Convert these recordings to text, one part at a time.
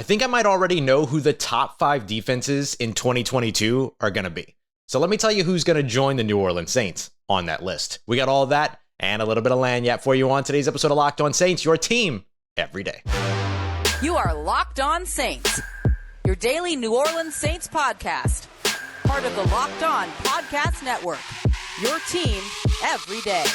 think I might already know who the top 5 defenses in 2022 are going to be. So let me tell you who's going to join the New Orleans Saints on that list. We got all of that and a little bit of lagniappe for you on today's episode of Locked On Saints, your team every day. You are Locked On Saints, your daily New Orleans Saints podcast. Part of the Locked On Podcast Network, your team every day.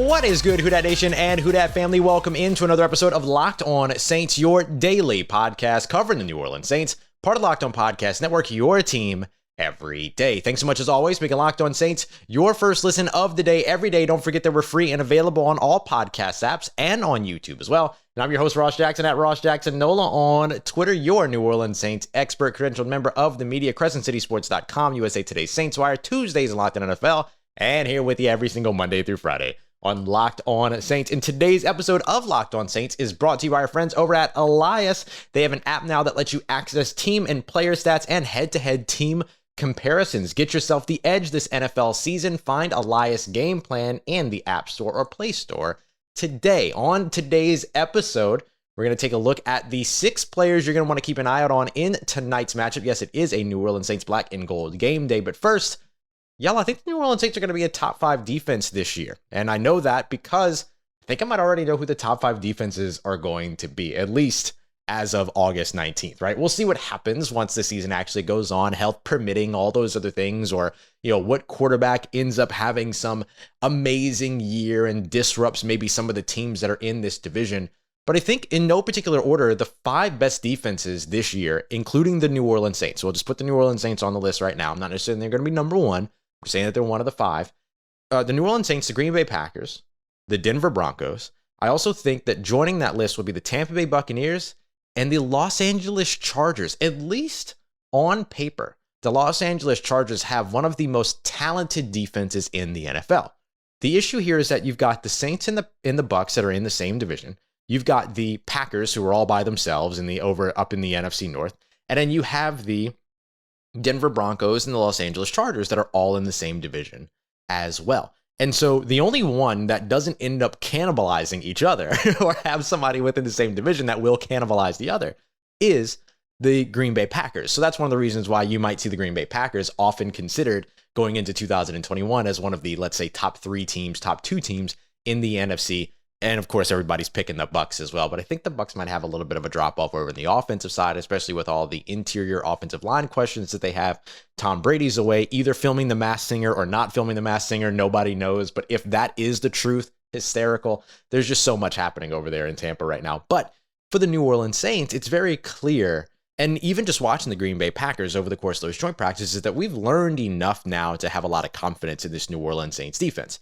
What is good, Who Dat Nation and Who Dat family? Welcome into another episode of Locked On Saints, your daily podcast covering the New Orleans Saints, part of the Locked On Podcast Network, your team every day. Thanks so much as always, making Locked On Saints your first listen of the day every day. Don't forget that we're free and available on all podcast apps and on YouTube as well. And I'm your host, Ross Jackson, at Ross Jackson Nola on Twitter, your New Orleans Saints expert, credentialed member of the media, CrescentCitySports.com, USA Today's Saints Wire, Tuesdays in Locked On NFL, and here with you every single Monday through Friday on Locked On Saints. In today's episode of Locked On Saints is brought to you by our friends over at Elias. They have an app now that lets you access team and player stats and head-to-head team comparisons. Get yourself the edge this NFL season. Find Elias Game Plan in the App Store or Play Store today. On today's episode, we're going to take a look at the 6 players you're going to want to keep an eye out on in tonight's matchup. Yes, it is a New Orleans Saints black and gold game day, but first, y'all, I think the New Orleans Saints are going to be a top 5 defense this year. And I know that because I think I might already know who the top 5 defenses are going to be, at least as of August 19th, right? We'll see what happens once the season actually goes on, health permitting, all those other things, or, what quarterback ends up having some amazing year and disrupts maybe some of the teams that are in this division. But I think in no particular order, the 5 best defenses this year, including the New Orleans Saints. So we'll just put the New Orleans Saints on the list right now. I'm not necessarily they're going to be number 1. I'm saying that they're one of the 5. The New Orleans Saints, the Green Bay Packers, the Denver Broncos. I also think that joining that list would be the Tampa Bay Buccaneers and the Los Angeles Chargers. At least on paper, the Los Angeles Chargers have one of the most talented defenses in the NFL. The issue here is that you've got the Saints and the Bucs that are in the same division. You've got the Packers, who are all by themselves up in the NFC North, and then you have the Denver Broncos and the Los Angeles Chargers that are all in the same division as well. And so the only one that doesn't end up cannibalizing each other or have somebody within the same division that will cannibalize the other is the Green Bay Packers. So that's one of the reasons why you might see the Green Bay Packers often considered going into 2021 as one of the, let's say, top 3 teams, top 2 teams in the NFC. And of course, everybody's picking the Bucs as well. But I think the Bucs might have a little bit of a drop off over in the offensive side, especially with all the interior offensive line questions that they have. Tom Brady's away, either filming The Masked Singer or not filming The Masked Singer. Nobody knows. But if that is the truth, hysterical. There's just so much happening over there in Tampa right now. But for the New Orleans Saints, it's very clear. And even just watching the Green Bay Packers over the course of those joint practices, that we've learned enough now to have a lot of confidence in this New Orleans Saints defense.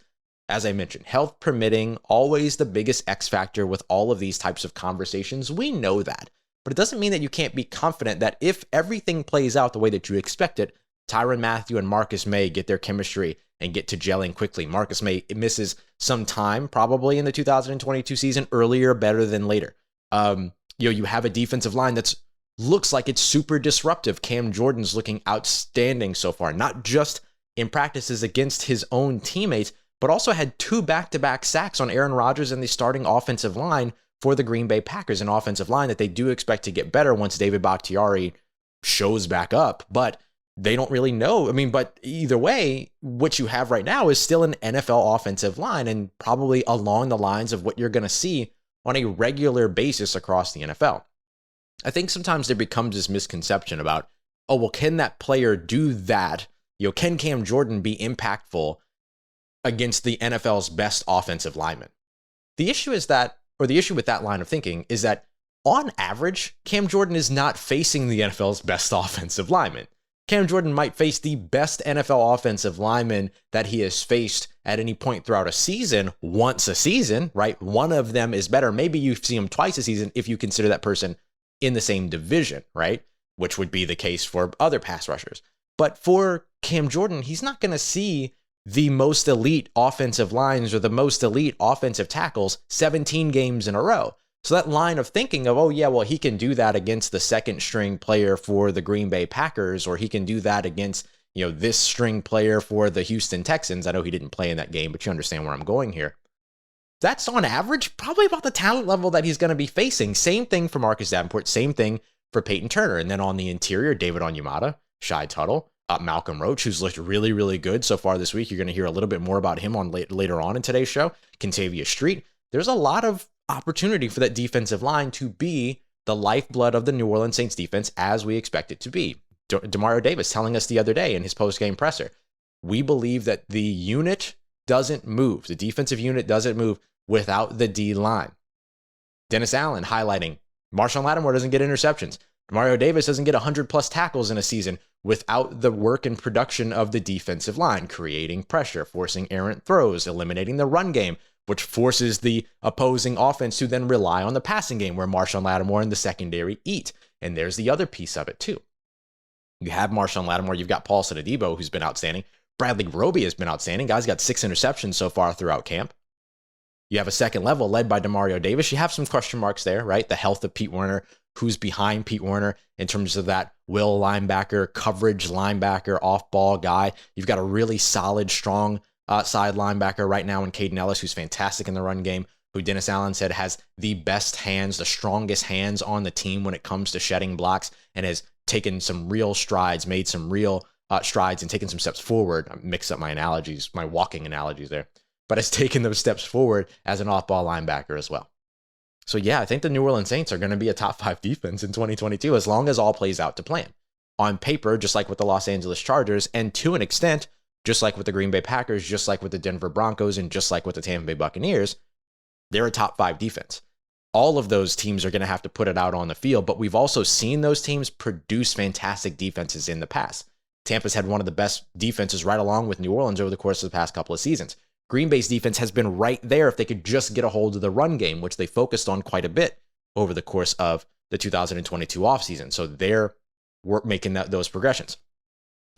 As I mentioned, health permitting, always the biggest X factor with all of these types of conversations. We know that, but it doesn't mean that you can't be confident that if everything plays out the way that you expect it, Tyrann Mathieu and Marcus May get their chemistry and get to gelling quickly. Marcus May misses some time probably in the 2022 season, earlier better than later. You have a defensive line that's looks like it's super disruptive. Cam Jordan's looking outstanding so far, not just in practices against his own teammates, but also had 2 back-to-back sacks on Aaron Rodgers and the starting offensive line for the Green Bay Packers, an offensive line that they do expect to get better once David Bakhtiari shows back up, but they don't really know. But either way, what you have right now is still an NFL offensive line and probably along the lines of what you're going to see on a regular basis across the NFL. I think sometimes there becomes this misconception about, can that player do that? Can Cam Jordan be impactful against the NFL's best offensive linemen? The issue with that line of thinking is that on average, Cam Jordan is not facing the NFL's best offensive lineman. Cam Jordan might face the best NFL offensive lineman that he has faced at any point throughout a season, once a season, right? One of them is better. Maybe you see him twice a season if you consider that person in the same division, right? Which would be the case for other pass rushers. But for Cam Jordan, he's not going to see the most elite offensive lines or the most elite offensive tackles 17 games in a row. So that line of thinking of, he can do that against the second string player for the Green Bay Packers, or he can do that against, this string player for the Houston Texans. I know he didn't play in that game, but you understand where I'm going here. That's on average probably about the talent level that he's going to be facing. Same thing for Marcus Davenport, same thing for Peyton Turner. And then on the interior, David Onyemata, Shai Tuttle, Malcolm Roach, who's looked really, really good so far this week. You're going to hear a little bit more about him on later on in today's show. Kentavious Street. There's a lot of opportunity for that defensive line to be the lifeblood of the New Orleans Saints defense as we expect it to be. Demario Davis telling us the other day in his post-game presser, we believe that the unit doesn't move. The defensive unit doesn't move without the D-line. Dennis Allen highlighting Marshawn Lattimore doesn't get interceptions. Demario Davis doesn't get 100-plus tackles in a season without the work and production of the defensive line, creating pressure, forcing errant throws, eliminating the run game, which forces the opposing offense to then rely on the passing game where Marshawn Lattimore and the secondary eat. And there's the other piece of it too. You have Marshawn Lattimore, you've got Paulson Adebo, who's been outstanding. Bradley Roby has been outstanding. Guy's got 6 interceptions so far throughout camp. You have a second level led by Demario Davis. You have some question marks there, right? The health of Pete Werner, who's behind Pete Werner in terms of that will linebacker, coverage linebacker, off-ball guy. You've got a really solid, strong side linebacker right now in Caden Ellis, who's fantastic in the run game, who Dennis Allen said has the best hands, the strongest hands on the team when it comes to shedding blocks, and has taken some real strides, made some real strides and taken some steps forward. I mixed up my analogies, my walking analogies there, but has taken those steps forward as an off-ball linebacker as well. So yeah, I think the New Orleans Saints are going to be a top 5 defense in 2022 as long as all plays out to plan. On paper, just like with the Los Angeles Chargers, and to an extent, just like with the Green Bay Packers, just like with the Denver Broncos, and just like with the Tampa Bay Buccaneers, they're a top 5 defense. All of those teams are going to have to put it out on the field, but we've also seen those teams produce fantastic defenses in the past. Tampa's had one of the best defenses right along with New Orleans over the course of the past couple of seasons. Green Bay's defense has been right there if they could just get a hold of the run game, which they focused on quite a bit over the course of the 2022 offseason. So they're making those progressions.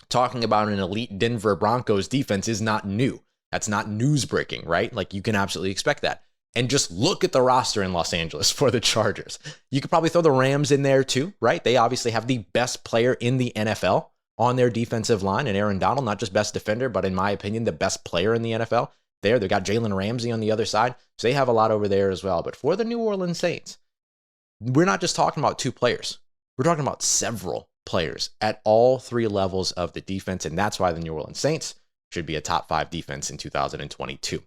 Talking about an elite Denver Broncos defense is not new. That's not news breaking, right? Like you can absolutely expect that. And just look at the roster in Los Angeles for the Chargers. You could probably throw the Rams in there too, right? They obviously have the best player in the NFL on their defensive line, and Aaron Donald, not just best defender, but in my opinion, the best player in the NFL. They've got Jalen Ramsey on the other side, so they have a lot over there as well. But for the New Orleans Saints, we're not just talking about 2 players. We're talking about several players at all 3 levels of the defense, and that's why the New Orleans Saints should be a top 5 defense in 2022. All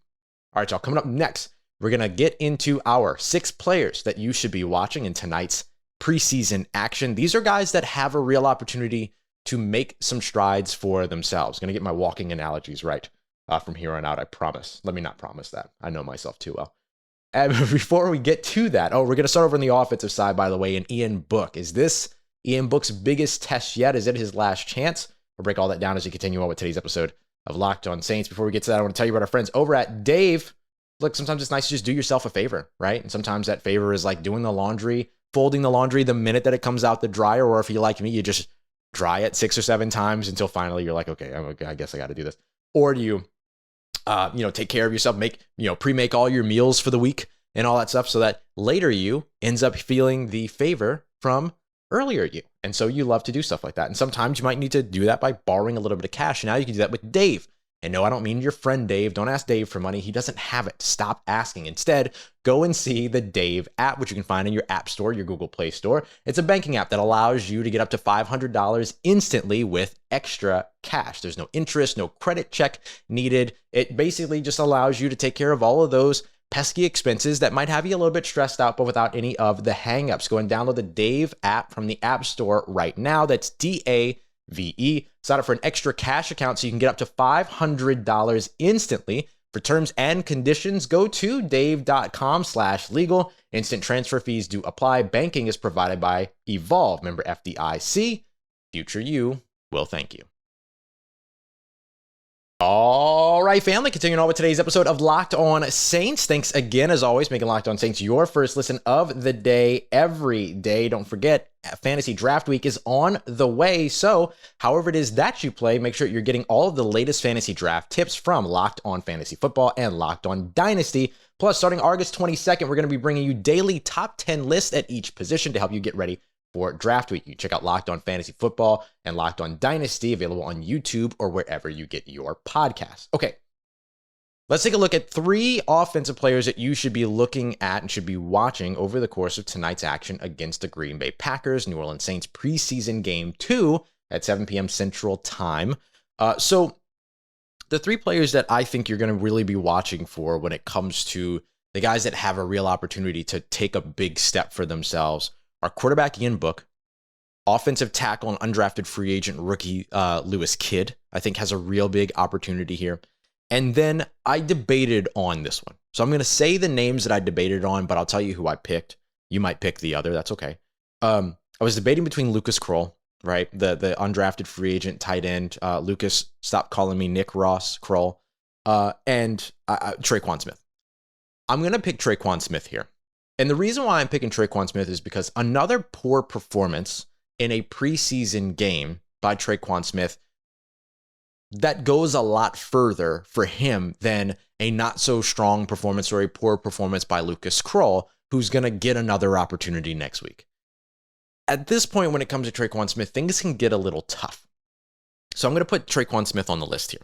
right, y'all, coming up next, we're going to get into our 6 players that you should be watching in tonight's preseason action. These are guys that have a real opportunity to make some strides for themselves. Going to get my walking analogies right from here on out, I promise. Let me not promise that. I know myself too well. And before we get to that, we're going to start over on the offensive side, by the way, and Ian Book. Is this Ian Book's biggest test yet? Is it his last chance? We'll break all that down as we continue on with today's episode of Locked On Saints. Before we get to that, I want to tell you about our friends over at Dave. Look, sometimes it's nice to just do yourself a favor, right? And sometimes that favor is like doing the laundry, folding the laundry the minute that it comes out the dryer, or if you're like me, you just dry it 6 or 7 times until finally you're like, okay, I guess I got to do this. Or do you, take care of yourself, pre-make all your meals for the week and all that stuff so that later you ends up feeling the favor from earlier you. And so you love to do stuff like that. And sometimes you might need to do that by borrowing a little bit of cash. And now you can do that with Dave. And no, I don't mean your friend Dave. Don't ask Dave for money. He doesn't have it. Stop asking. Instead, go and see the Dave app, which you can find in your App Store, your Google Play Store. It's a banking app that allows you to get up to $500 instantly with extra cash. There's no interest, no credit check needed. It basically just allows you to take care of all of those pesky expenses that might have you a little bit stressed out, but without any of the hangups. Go and download the Dave app from the App Store right now. That's DAVE. Sign up for an extra cash account so you can get up to $500 instantly. For terms and conditions, go to dave.com/legal. Instant transfer fees do apply. Banking is provided by Evolve. Member FDIC. Future you will thank you. All right, family, continuing on with today's episode of Locked On Saints. Thanks again, as always, making Locked On Saints your first listen of the day every day. Don't forget, Fantasy Draft Week is on the way. So however it is that you play, make sure you're getting all of the latest fantasy draft tips from Locked On Fantasy Football and Locked On Dynasty. Plus, starting August 22nd, we're going to be bringing you daily top 10 lists at each position to help you get ready for draft week. You can check out Locked On Fantasy Football and Locked On Dynasty, available on YouTube or wherever you get your podcasts. Okay, let's take a look at 3 offensive players that you should be looking at and should be watching over the course of tonight's action against the Green Bay Packers, New Orleans Saints preseason game 2 at 7 p.m. Central Time. So the 3 players that I think you're going to really be watching for when it comes to the guys that have a real opportunity to take a big step for themselves are quarterback Ian Book, offensive tackle and undrafted free agent rookie Lewis Kidd, I think has a real big opportunity here. And then I debated on this one. So I'm going to say the names that I debated on, but I'll tell you who I picked. You might pick the other. That's okay. I was debating between Lucas Kroll, right? The undrafted free agent tight end. Lucas, stop calling me Nick Ross Kroll. And Tre'Quan Smith. I'm going to pick Tre'Quan Smith here. And the reason why I'm picking Tre'Quan Smith is because another poor performance in a preseason game by Tre'Quan Smith that goes a lot further for him than a not so strong performance or a poor performance by Lucas Kroll, who's going to get another opportunity next week. At this point, when it comes to Tre'Quan Smith, things can get a little tough. So I'm going to put Tre'Quan Smith on the list here.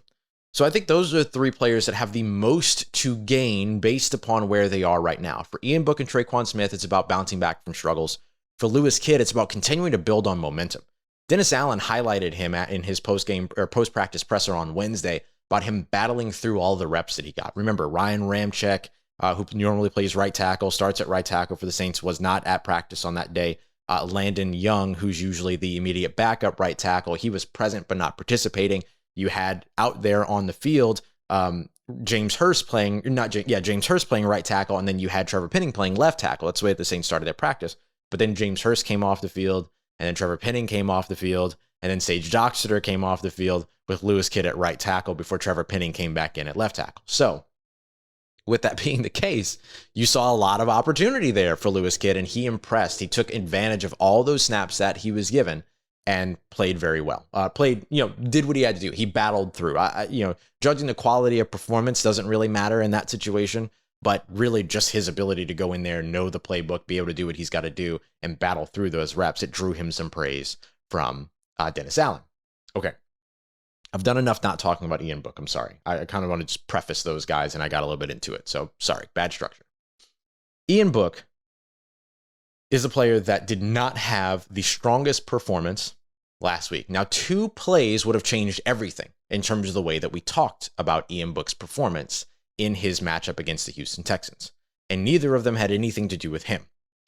So I think those are 3 players that have the most to gain based upon where they are right now. For Ian Book and Tre'Quan Smith, it's about bouncing back from struggles. For Lewis Kidd, it's about continuing to build on momentum. Dennis Allen highlighted him in his post-game or post-practice presser on Wednesday about him battling through all the reps that he got. Remember, Ryan Ramczyk, who normally plays right tackle, starts at right tackle for the Saints, was not at practice on that day. Landon Young, who's usually the immediate backup right tackle, he was present but not participating. You had out there on the field James Hurst playing right tackle, and then you had Trevor Penning playing left tackle. That's the way the Saints started their practice. But then James Hurst came off the field, and then Trevor Penning came off the field, and then Sage Doxter came off the field with Lewis Kidd at right tackle before Trevor Penning came back in at left tackle. So with that being the case, you saw a lot of opportunity there for Lewis Kidd, and he impressed. He took advantage of all those snaps that he was given and played very well. Did what he had to do. He battled through. Judging the quality of performance doesn't really matter in that situation, but really just his ability to go in there, know the playbook, be able to do what he's got to do, and battle through those reps, it drew him some praise from Dennis Allen. Okay. I've done enough not talking about Ian Book. I'm sorry. I kind of want to just preface those guys, and I got a little bit into it. So sorry, bad structure. Ian Book is a player that did not have the strongest performance last week. Now, 2 plays would have changed everything in terms of the way that we talked about Ian Book's performance in his matchup against the Houston Texans. And neither of them had anything to do with him.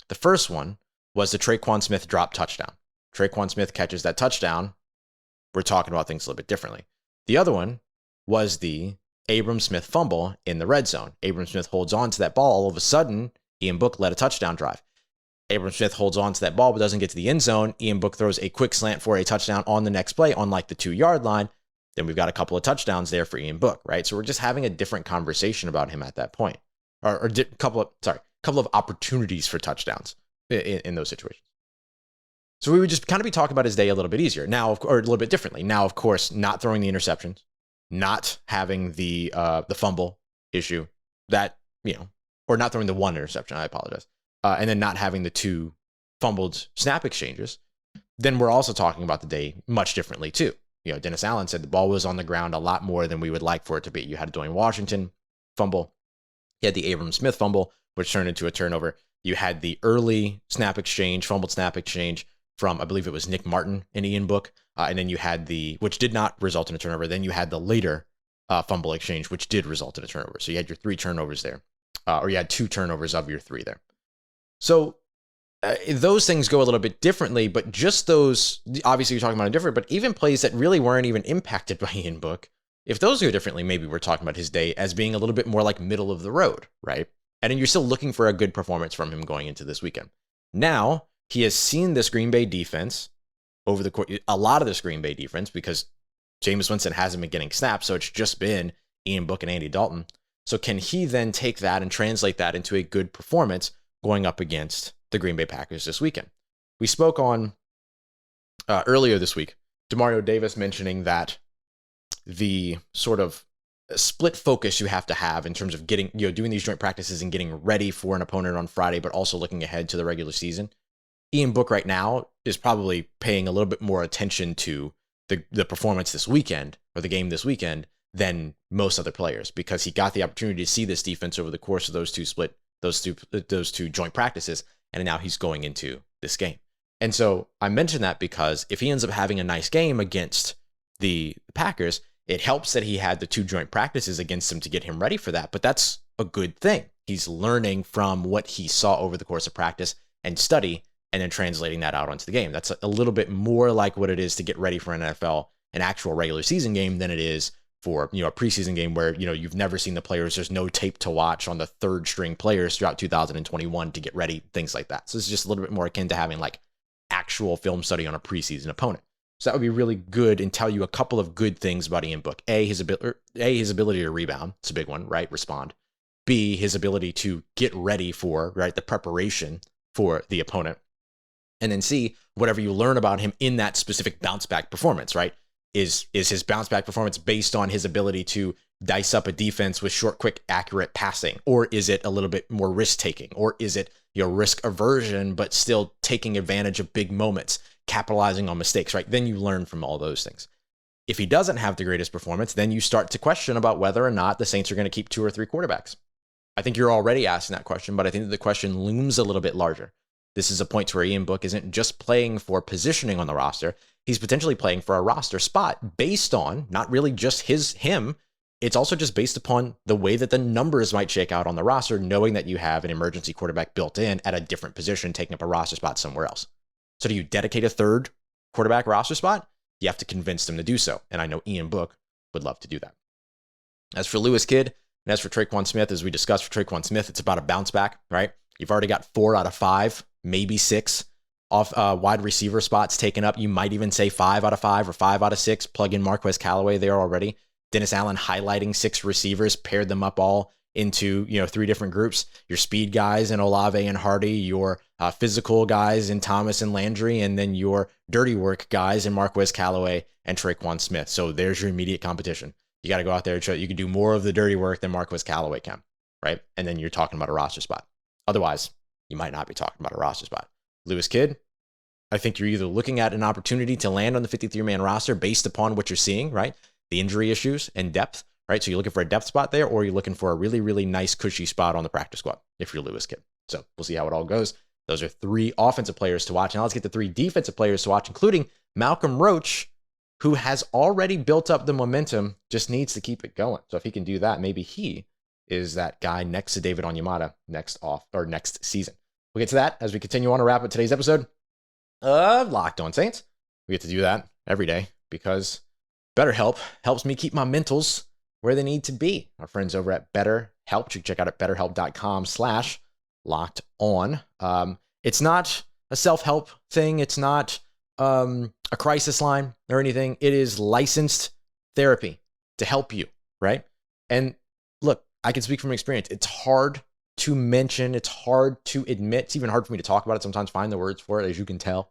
The first one was the Tre'Quan Smith drop touchdown. Tre'Quan Smith catches that touchdown. We're talking about things a little bit differently. The other one was the Abram Smith fumble in the red zone. Abram Smith holds on to that ball. All of a sudden, Ian Book led a touchdown drive. Abram Smith holds on to that ball but doesn't get to the end zone. Ian Book throws a quick slant for a touchdown on the next play on like the 2-yard line. Then we've got a couple of touchdowns there for Ian Book, right? So we're just having a different conversation about him at that point. Or a couple of opportunities for touchdowns in those situations. So we would just kind of be talking about his day a little bit easier now, or a little bit differently. Now, of course, not throwing the interceptions, not having the fumble issue or not throwing the 1 interception. I apologize. And then not having the 2 fumbled snap exchanges. Then we're also talking about the day much differently too. Dennis Allen said the ball was on the ground a lot more than we would like for it to be. You had a Dwayne Washington fumble. You had the Abram Smith fumble, which turned into a turnover. You had the early fumbled snap exchange from, I believe it was Nick Martin and Ian Book. And then you had which did not result in a turnover. Then you had the later fumble exchange, which did result in a turnover. So you had your 3 turnovers there, or you had 2 turnovers of your 3 there. So those things go a little bit differently, but just those, obviously you're talking about it different, but even plays that really weren't even impacted by Ian Book, if those go differently, maybe we're talking about his day as being a little bit more like middle of the road, right? And then you're still looking for a good performance from him going into this weekend. Now, he has seen this Green Bay defense over the course, a lot of this Green Bay defense, because Jameis Winston hasn't been getting snaps, so it's just been Ian Book and Andy Dalton. So can he then take that and translate that into a good performance going up against the Green Bay Packers this weekend? We spoke on earlier this week, Demario Davis mentioning that the sort of split focus you have to have in terms of getting, doing these joint practices and getting ready for an opponent on Friday, but also looking ahead to the regular season. Ian Book right now is probably paying a little bit more attention to the performance this weekend, or the game this weekend, than most other players, because he got the opportunity to see this defense over the course of those two joint practices, and now he's going into this game. And so I mention that because if he ends up having a nice game against the Packers, it helps that he had the two joint practices against them to get him ready for that. But that's a good thing. He's learning from what he saw over the course of practice and study, and then translating that out onto the game. That's a little bit more like what it is to get ready for an actual regular season game, than it is for, a preseason game where, you've never seen the players. There's no tape to watch on the third string players throughout 2021 to get ready, things like that. So it's just a little bit more akin to having like actual film study on a preseason opponent. So that would be really good and tell you a couple of good things about Ian Book. His ability to rebound. It's a big one, right? Respond. B, his ability to get ready for, right, the preparation for the opponent. And then C, whatever you learn about him in that specific bounce back performance, right? Is his bounce back performance based on his ability to dice up a defense with short, quick, accurate passing? Or is it a little bit more risk taking? Or is it risk aversion, but still taking advantage of big moments, capitalizing on mistakes, right? Then you learn from all those things. If he doesn't have the greatest performance, then you start to question about whether or not the Saints are going to keep 2 or 3 quarterbacks. I think you're already asking that question, but I think that the question looms a little bit larger. This is a point where Ian Book isn't just playing for positioning on the roster. He's potentially playing for a roster spot based on not really just him. It's also just based upon the way that the numbers might shake out on the roster, knowing that you have an emergency quarterback built in at a different position, taking up a roster spot somewhere else. So do you dedicate a third quarterback roster spot? You have to convince them to do so. And I know Ian Book would love to do that. As for Lewis Kidd, and as for Tre'Quan Smith, as we discussed for Tre'Quan Smith, it's about a bounce back, right? You've already got 4 out of 5, maybe 6 off wide receiver spots taken up. You might even say 5 out of 5 or 5 out of 6. Plug in Marquez Callaway there already. Dennis Allen highlighting 6 receivers, paired them up all into 3 different groups. Your speed guys in Olave and Hardy, your physical guys in Thomas and Landry, and then your dirty work guys in Marquez Callaway and Tre'Quan Smith. So there's your immediate competition. You got to go out there and show you can do more of the dirty work than Marquez Callaway can, right? And then you're talking about a roster spot. Otherwise, you might not be talking about a roster spot. Lewis Kidd, I think you're either looking at an opportunity to land on the 53-man roster based upon what you're seeing, right? The injury issues and depth, right? So you're looking for a depth spot there, or you're looking for a really, really nice, cushy spot on the practice squad if you're Lewis Kidd. So we'll see how it all goes. Those are 3 offensive players to watch. Now let's get to 3 defensive players to watch, including Malcolm Roach, who has already built up the momentum, just needs to keep it going. So if he can do that, maybe he is that guy next to David Onyemata next season. We'll get to that as we continue on to wrap up today's episode of Locked On Saints. We get to do that every day because BetterHelp helps me keep my mentals where they need to be. Our friends over at BetterHelp, you can check out at betterhelp.com/lockedon. It's not a self-help thing. It's not a crisis line or anything. It is licensed therapy to help you, right? And look, I can speak from experience. It's hard to mention. It's hard to admit. It's even hard for me to talk about it sometimes, find the words for it, as you can tell.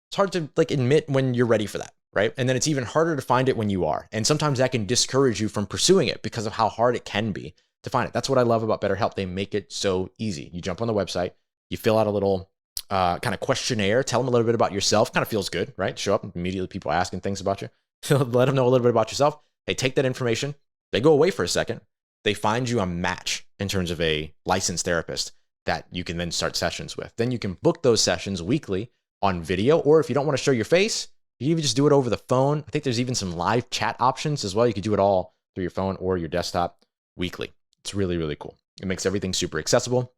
It's hard to admit when you're ready for that, right? And then it's even harder to find it when you are. And sometimes that can discourage you from pursuing it because of how hard it can be to find it. That's what I love about BetterHelp. They make it so easy. You jump on the website, you fill out a little kind of questionnaire, tell them a little bit about yourself. Kind of feels good, right? Show up and immediately people asking things about you. Let them know a little bit about yourself. They take that information, they go away for a second, they find you a match in terms of a licensed therapist that you can then start sessions with. Then you can book those sessions weekly on video, or if you don't want to show your face, you can even just do it over the phone. I think there's even some live chat options as well. You could do it all through your phone or your desktop weekly. It's really, really cool. It makes everything super accessible.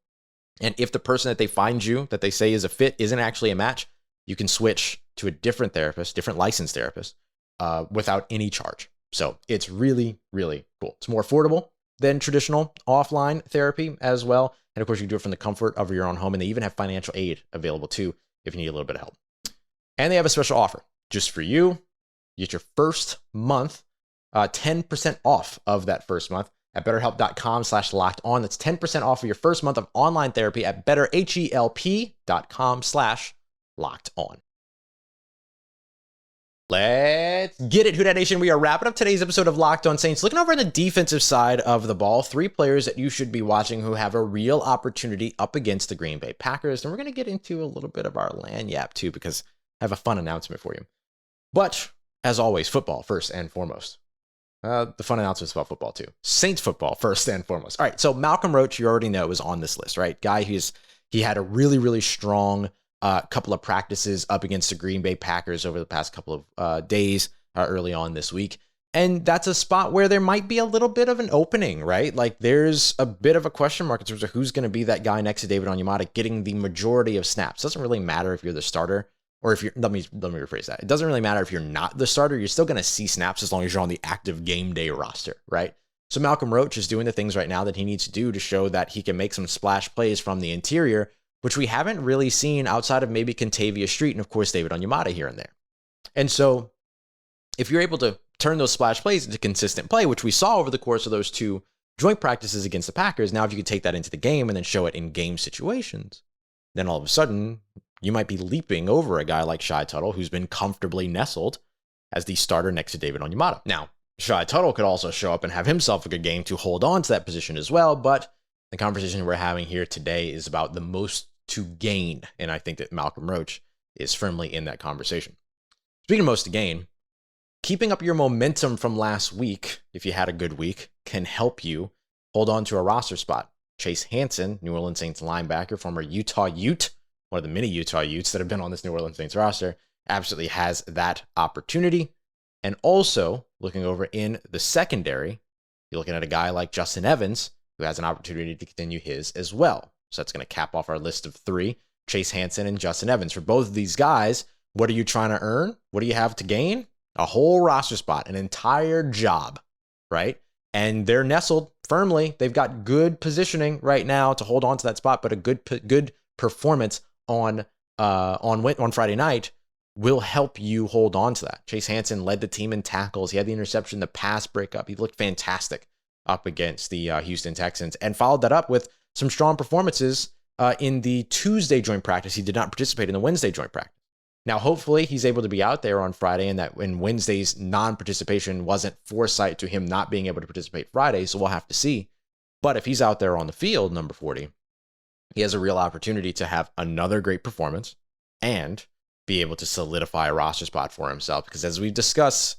And if the person that they find you, that they say is a fit, isn't actually a match, you can switch to a different therapist, different licensed therapist, without any charge. So it's really, really cool. It's more affordable than traditional offline therapy as well. And of course, you can do it from the comfort of your own home. And they even have financial aid available too, if you need a little bit of help. And they have a special offer just for you. You get your first month, 10% off of that first month at betterhelp.com/lockedon. That's 10% off of your first month of online therapy at betterhelp.com/lockedon. Let's get it, Who Dat Nation. We are wrapping up today's episode of Locked On Saints. Looking over on the defensive side of the ball, 3 players that you should be watching who have a real opportunity up against the Green Bay Packers. And we're going to get into a little bit of our lanyap too, because I have a fun announcement for you. But as always, football first and foremost. The fun announcements about football too. Saints football first and foremost. All right, so Malcolm Roach, you already know, is on this list, right? Guy he had a really, really strong couple of practices up against the Green Bay Packers over the past couple of days early on this week. And that's a spot where there might be a little bit of an opening, right? Like there's a bit of a question mark in terms of who's going to be that guy next to David Onyemata getting the majority of snaps. Doesn't really matter if you're the starter or if you're, let me rephrase that. It doesn't really matter if you're not the starter. You're still going to see snaps as long as you're on the active game day roster, right? So Malcolm Roach is doing the things right now that he needs to do to show that he can make some splash plays from the interior, which we haven't really seen outside of maybe Kentavious Street and, of course, David Onyemata here and there. And so if you're able to turn those splash plays into consistent play, which we saw over the course of those 2 joint practices against the Packers, now if you could take that into the game and then show it in game situations, then all of a sudden you might be leaping over a guy like Shy Tuttle, who's been comfortably nestled as the starter next to David Onyemata. Now, Shy Tuttle could also show up and have himself a good game to hold on to that position as well, but the conversation we're having here today is about the most to gain, and I think that Malcolm Roach is firmly in that conversation. Speaking of most to gain, keeping up your momentum from last week, if you had a good week, can help you hold on to a roster spot. Chase Hansen, New Orleans Saints linebacker, former Utah Ute, one of the many Utah Utes that have been on this New Orleans Saints roster, absolutely has that opportunity. And also, looking over in the secondary, you're looking at a guy like Justin Evans, who has an opportunity to continue his as well. So that's going to cap off our list of 3, Chase Hansen and Justin Evans. For both of these guys, what are you trying to earn? What do you have to gain? A whole roster spot, an entire job, right? And they're nestled firmly. They've got good positioning right now to hold on to that spot, but a good performance on Friday night will help you hold on to that. Chase Hansen led the team in tackles. He had the interception, the pass breakup. He looked fantastic up against the Houston Texans and followed that up with some strong performances in the Tuesday joint practice. He did not participate in the Wednesday joint practice. Now, hopefully he's able to be out there on Friday, and that when Wednesday's non-participation wasn't foresight to him not being able to participate Friday, so we'll have to see. But if he's out there on the field, number 40, he has a real opportunity to have another great performance and be able to solidify a roster spot for himself. Because as we've discussed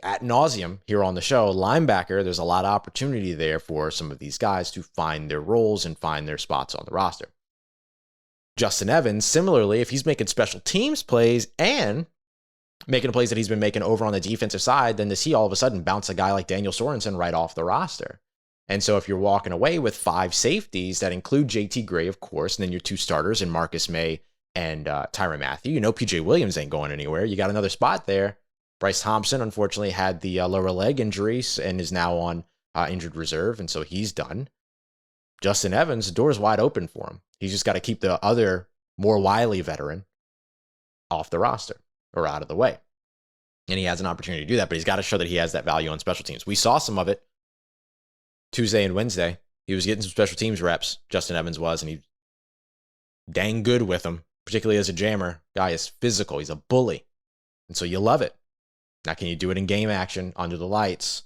ad nauseum here on the show, linebacker, there's a lot of opportunity there for some of these guys to find their roles and find their spots on the roster. Justin Evans, similarly, if he's making special teams plays and making the plays that he's been making over on the defensive side, then does he all of a sudden bounce a guy like Daniel Sorensen right off the roster? And so if you're walking away with 5 safeties that include JT Gray, of course, and then your 2 starters in Marcus May and Tyrann Mathieu, you know PJ Williams ain't going anywhere. You got another spot there. Bryce Thompson, unfortunately, had the lower leg injuries and is now on injured reserve, and so he's done. Justin Evans, the door is wide open for him. He's just got to keep the other, more wily veteran off the roster or out of the way. And he has an opportunity to do that, but he's got to show that he has that value on special teams. We saw some of it Tuesday and Wednesday. He was getting some special teams reps, Justin Evans was, and he dang good with them, particularly as a jammer. Guy is physical. He's a bully. And so you love it. Now, can you do it in game action under the lights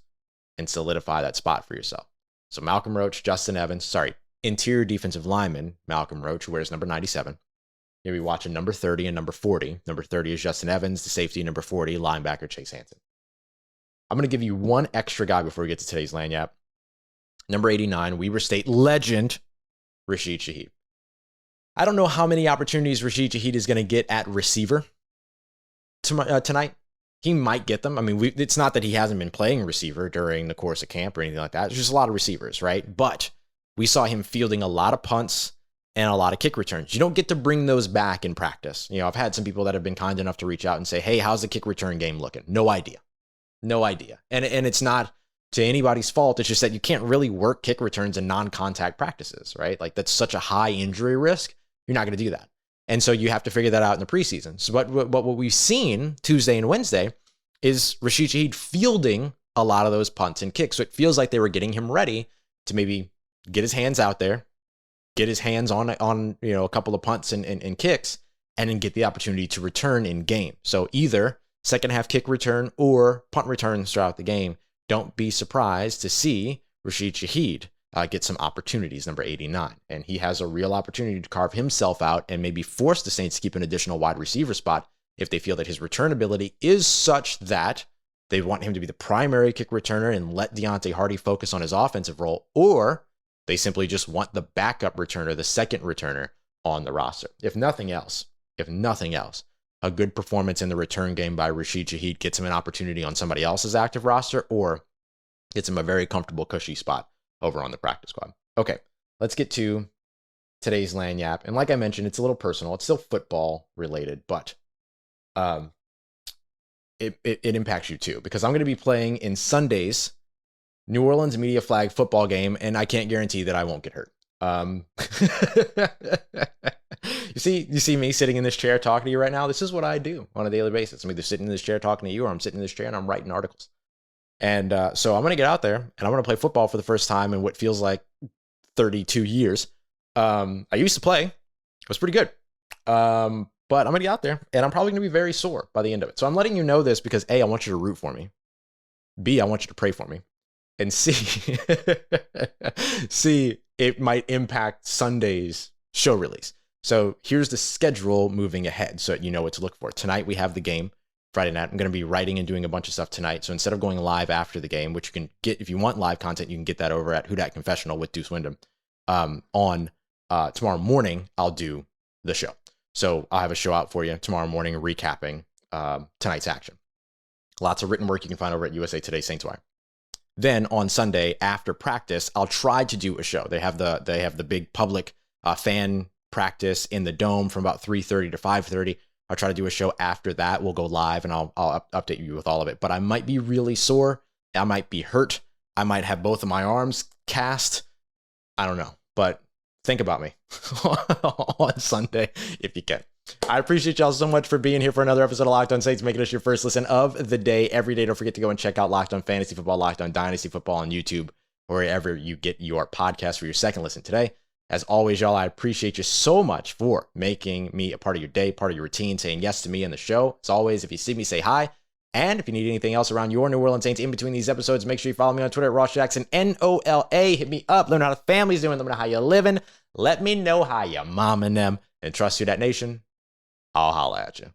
and solidify that spot for yourself? So Malcolm Roach, Justin Evans, interior defensive lineman, Malcolm Roach, who wears number 97. You'll be watching number 30 and number 40. Number 30 is Justin Evans, the safety, number 40, linebacker Chase Hansen. I'm going to give you one extra guy before we get to today's lanyap. Number 89, Weber State legend, Rashid Shaheed. I don't know how many opportunities Rashid Shaheed is going to get at receiver tonight. He might get them. I mean, it's not that he hasn't been playing receiver during the course of camp or anything like that. There's just a lot of receivers, right? But we saw him fielding a lot of punts and a lot of kick returns. You don't get to bring those back in practice. You know, I've had some people that have been kind enough to reach out and say, hey, how's the kick return game looking? No idea. And it's not to anybody's fault. It's just that you can't really work kick returns in non-contact practices, right? Like that's such a high injury risk. You're not going to do that. And so you have to figure that out in the preseason. So what we've seen Tuesday and Wednesday is Rashid Shaheed fielding a lot of those punts and kicks. So it feels like they were getting him ready to maybe get his hands out there, get his hands on a couple of punts and kicks, and then get the opportunity to return in game. So either second half kick return or punt returns throughout the game, don't be surprised to see Rashid Shaheed get some opportunities, number 89. And he has a real opportunity to carve himself out and maybe force the Saints to keep an additional wide receiver spot if they feel that his return ability is such that they want him to be the primary kick returner and let Deontay Hardy focus on his offensive role, or they simply just want the backup returner, the second returner on the roster. If nothing else, a good performance in the return game by Rashid Shaheed gets him an opportunity on somebody else's active roster or gets him a very comfortable, cushy spot over on the practice squad. Okay, let's get to today's lanyap. And like I mentioned, it's a little personal. It's still football related, but it impacts you too, because I'm going to be playing in Sunday's New Orleans Media Flag football game, and I can't guarantee that I won't get hurt. You see me sitting in this chair talking to you right now. This is what I do on a daily basis. I'm either sitting in this chair talking to you, or I'm sitting in this chair and I'm writing articles. And so I'm going to get out there and I'm going to play football for the first time in what feels like 32 years. I used to play. It was pretty good. But I'm going to get out there and I'm probably going to be very sore by the end of it. So I'm letting you know this because A, I want you to root for me. B, I want you to pray for me. And C, C, it might impact Sunday's show release. So here's the schedule moving ahead so you know what to look for. Tonight we have the game. Friday night, I'm going to be writing and doing a bunch of stuff tonight. So instead of going live after the game, which you can get, if you want live content, you can get that over at Who Dat Confessional with Deuce Wyndham. On tomorrow morning, I'll do the show. So I'll have a show out for you tomorrow morning recapping tonight's action. Lots of written work you can find over at USA Today Saints Wire. Then on Sunday after practice, I'll try to do a show. They have the big public fan practice in the dome from about 3:30 to 5:30. I'll try to do a show after that. We'll go live and I'll update you with all of it. But I might be really sore. I might be hurt. I might have both of my arms cast. I don't know. But think about me on Sunday if you can. I appreciate y'all so much for being here for another episode of Locked On Saints, making us your first listen of the day every day. Don't forget to go and check out Locked On Fantasy Football, Locked On Dynasty Football on YouTube, or wherever you get your podcast for your second listen today. As always, y'all, I appreciate you so much for making me a part of your day, part of your routine, saying yes to me and the show. As always, if you see me, say hi. And if you need anything else around your New Orleans Saints in between these episodes, make sure you follow me on Twitter at Ross Jackson, NOLA. Hit me up. Learn how the family's doing. Let me know how you're living. Let me know how your mom and them. And trust Who Dat Nation. I'll holla at you.